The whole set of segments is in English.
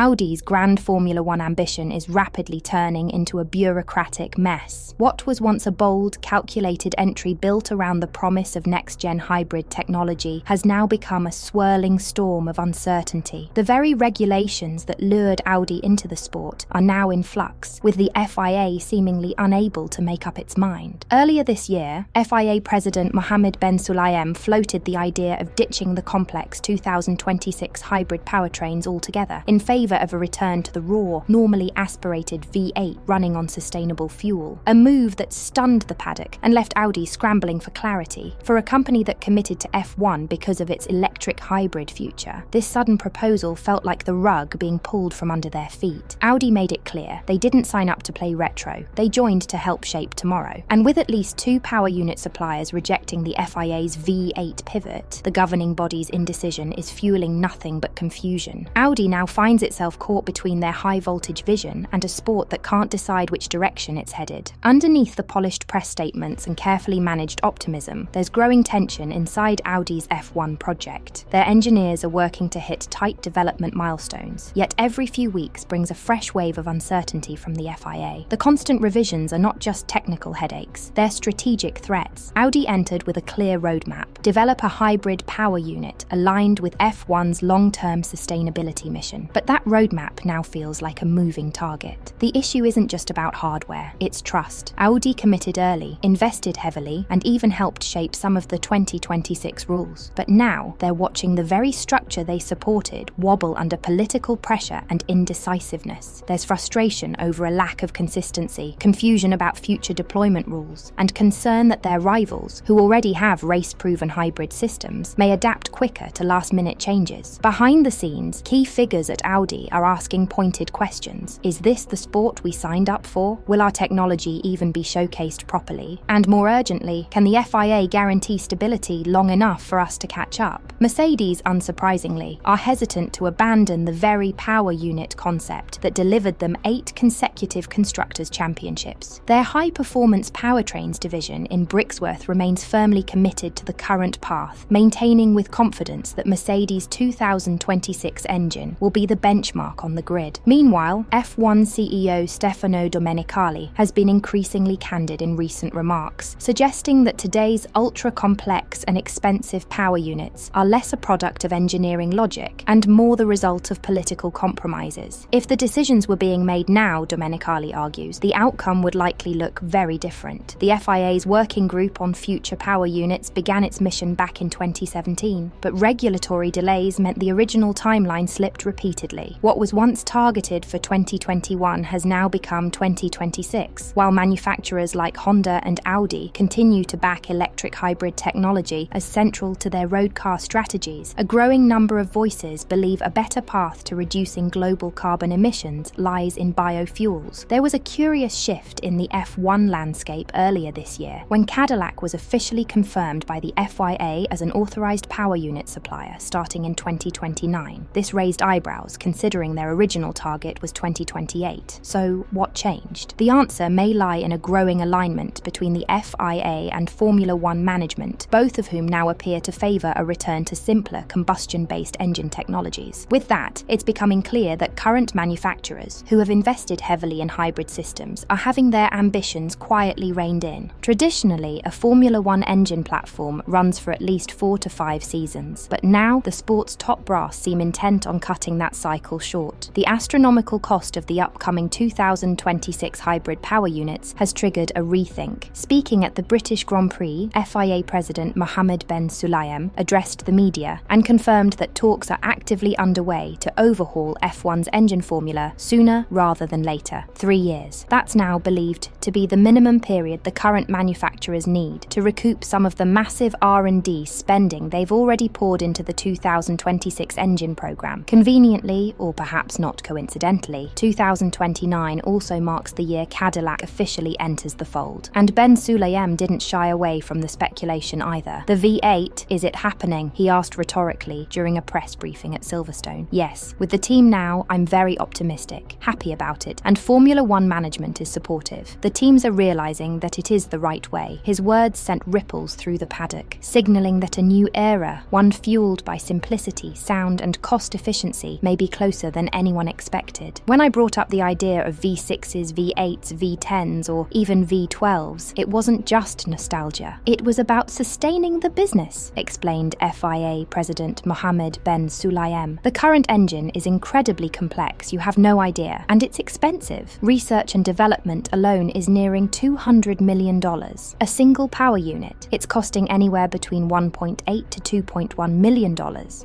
Audi's grand Formula One ambition is rapidly turning into a bureaucratic mess. What was once a bold, calculated entry built around the promise of next-gen hybrid technology has now become a swirling storm of uncertainty. The very regulations that lured Audi into the sport are now in flux, with the FIA seemingly unable to make up its mind. Earlier this year, FIA President Mohammed Sulayem floated the idea of ditching the complex 2026 hybrid powertrains altogether in favour of a return to the raw, normally aspirated V8 running on sustainable fuel, a move that stunned the paddock and left Audi scrambling for clarity. For a company that committed to F1 because of its electric hybrid future, this sudden proposal felt like the rug being pulled from under their feet. Audi made it clear they didn't sign up to play retro, they joined to help shape tomorrow. And with at least 2 power unit suppliers rejecting the FIA's V8 pivot, the governing body's indecision is fueling nothing but confusion. Audi now finds itself caught between their high-voltage vision and a sport that can't decide which direction it's headed. Underneath the polished press statements and carefully managed optimism, there's growing tension inside Audi's F1 project. Their engineers are working to hit tight development milestones, yet every few weeks brings a fresh wave of uncertainty from the FIA. The constant revisions are not just technical headaches, they're strategic threats. Audi entered with a clear roadmap: develop a hybrid power unit aligned with F1's long-term sustainability mission. But that roadmap now feels like a moving target. The issue isn't just about hardware, it's trust. Audi committed early, invested heavily, and even helped shape some of the 2026 rules. But now, they're watching the very structure they supported wobble under political pressure and indecisiveness. There's frustration over a lack of consistency, confusion about future deployment rules, and concern that their rivals, who already have race-proven hybrid systems, may adapt quicker to last-minute changes. Behind the scenes, key figures at Audi are asking pointed questions. Is this the sport we signed up for? Will our technology even be showcased properly? And more urgently, can the FIA guarantee stability long enough for us to catch up? Mercedes, unsurprisingly, are hesitant to abandon the very power unit concept that delivered them 8 consecutive Constructors' Championships. Their high-performance powertrains division in Brixworth remains firmly committed to the current path, maintaining with confidence that Mercedes' 2026 engine will be the benchmark on the grid. Meanwhile, F1 CEO Stefano Domenicali has been increasingly candid in recent remarks, suggesting that today's ultra-complex and expensive power units are less a product of engineering logic and more the result of political compromises. If the decisions were being made now, Domenicali argues, the outcome would likely look very different. The FIA's working group on future power units began its mission back in 2017, but regulatory delays meant the original timeline slipped repeatedly. What was once targeted for 2021 has now become 2026, while manufacturers like Honda and Audi continue to back electric hybrid technology as central to their road car strategies. A growing number of voices believe a better path to reducing global carbon emissions lies in biofuels. There was a curious shift in the F1 landscape earlier this year, when Cadillac was officially confirmed by the FIA as an authorized power unit supplier starting in 2029. This raised eyebrows, considering their original target was 2028. So, what changed? The answer may lie in a growing alignment between the FIA and Formula One management, both of whom now appear to favour a return to simpler combustion-based engine technologies. With that, it's becoming clear that current manufacturers, who have invested heavily in hybrid systems, are having their ambitions quietly reined in. Traditionally, a Formula One engine platform runs for at least 4 to 5 seasons, but now the sport's top brass seem intent on cutting that cycle short. The astronomical cost of the upcoming 2026 hybrid power units has triggered a rethink. Speaking at the British Grand Prix, FIA President Mohammed Sulayem addressed the media and confirmed that talks are actively underway to overhaul F1's engine formula sooner rather than later, 3 years. That's now believed to be the minimum period the current manufacturers need to recoup some of the massive R&D spending they've already poured into the 2026 engine program. Conveniently, or perhaps not coincidentally, 2029 also marks the year Cadillac officially enters the fold. And Sulayem didn't shy away from the speculation either. The V8, is it happening? He asked rhetorically during a press briefing at Silverstone. Yes, with the team now, I'm very optimistic, happy about it, and Formula One management is supportive. The teams are realizing that it is the right way. His words sent ripples through the paddock, signaling that a new era, one fueled by simplicity, sound, and cost efficiency, may be close closer than anyone expected. When I brought up the idea of V6s, V8s, V10s, or even V12s, it wasn't just nostalgia. It was about sustaining the business, explained FIA President Mohammed Ben Sulayem. The current engine is incredibly complex, you have no idea, and it's expensive. Research and development alone is nearing $200 million. A single power unit, it's costing anywhere between $1.8 to $2.1 million.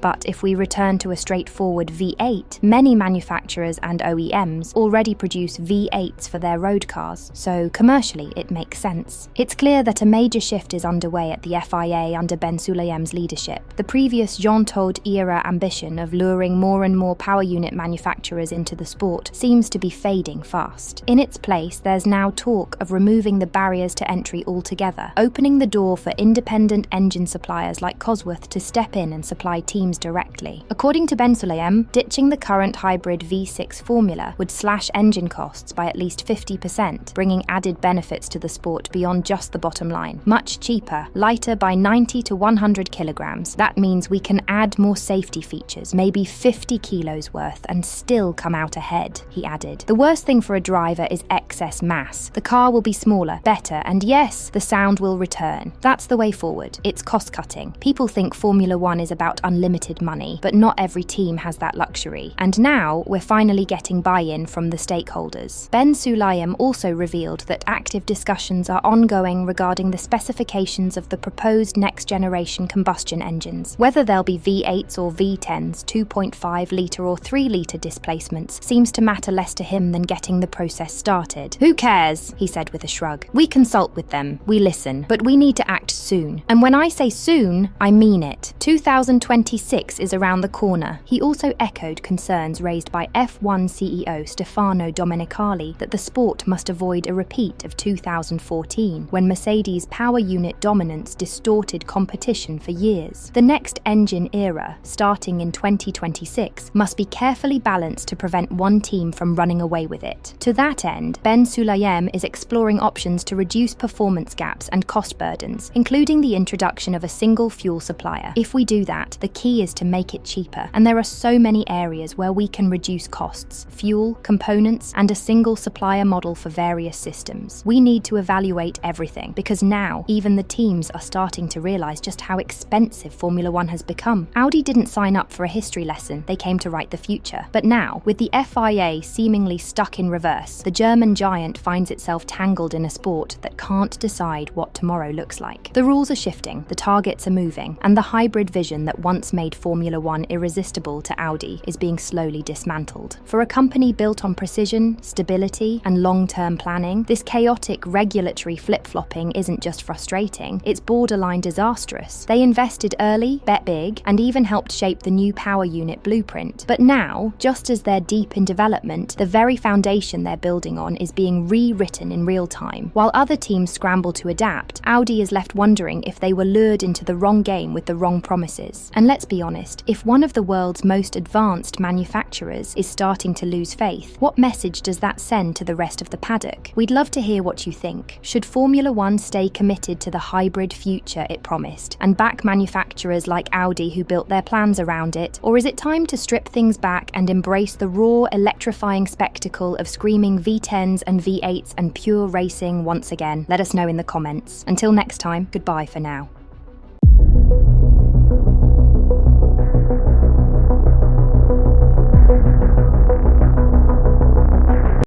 But if we return to a straightforward V8, many manufacturers and OEMs already produce V8s for their road cars, so commercially it makes sense. It's clear that a major shift is underway at the FIA under Ben Sulayem's leadership. The previous Jean Todt era ambition of luring more and more power unit manufacturers into the sport seems to be fading fast. In its place, there's now talk of removing the barriers to entry altogether, opening the door for independent engine suppliers like Cosworth to step in and supply teams directly. According to Ben Sulayem, ditching the current hybrid V6 formula would slash engine costs by at least 50%, bringing added benefits to the sport beyond just the bottom line. Much cheaper, lighter by 90 to 100 kilograms. That means we can add more safety features, maybe 50 kilos worth, and still come out ahead, he added. The worst thing for a driver is excess mass. The car will be smaller, better, and yes, the sound will return. That's the way forward. It's cost-cutting. People think Formula One is about unlimited money, but not every team has that luxury. And now, we're finally getting buy-in from the stakeholders. Ben Sulayem also revealed that active discussions are ongoing regarding the specifications of the proposed next-generation combustion engines. Whether they'll be V8s or V10s, 2.5-litre or 3-litre displacements seems to matter less to him than getting the process started. Who cares? He said with a shrug. We consult with them, we listen, but we need to act soon. And when I say soon, I mean it. 2026 is around the corner. He also echoed concerns raised by F1 CEO Stefano Domenicali that the sport must avoid a repeat of 2014, when Mercedes' power unit dominance distorted competition for years. The next engine era, starting in 2026, must be carefully balanced to prevent one team from running away with it. To that end, Ben Sulayem is exploring options to reduce performance gaps and cost burdens, including the introduction of a single fuel supplier. If we do that, the key is to make it cheaper, and there are so many areas where we can reduce costs: fuel, components, and a single supplier model for various systems. We need to evaluate everything, because now even the teams are starting to realize just how expensive Formula One has become. Audi didn't sign up for a history lesson, they came to write the future. But now, with the FIA seemingly stuck in reverse, the German giant finds itself tangled in a sport that can't decide what tomorrow looks like. The rules are shifting, the targets are moving, and the hybrid vision that once made Formula One irresistible to Audi is being slowly dismantled. For a company built on precision, stability, and long-term planning, this chaotic regulatory flip-flopping isn't just frustrating, it's borderline disastrous. They invested early, bet big, and even helped shape the new power unit blueprint. But now, just as they're deep in development, the very foundation they're building on is being rewritten in real time. While other teams scramble to adapt, Audi is left wondering if they were lured into the wrong game with the wrong promises. And let's be honest, if one of the world's most advanced manufacturers is starting to lose faith, what message does that send to the rest of the paddock? We'd love to hear what you think. Should Formula One stay committed to the hybrid future it promised, and back manufacturers like Audi who built their plans around it? Or is it time to strip things back and embrace the raw, electrifying spectacle of screaming V10s and V8s and pure racing once again? Let us know in the comments. Until next time, goodbye for now.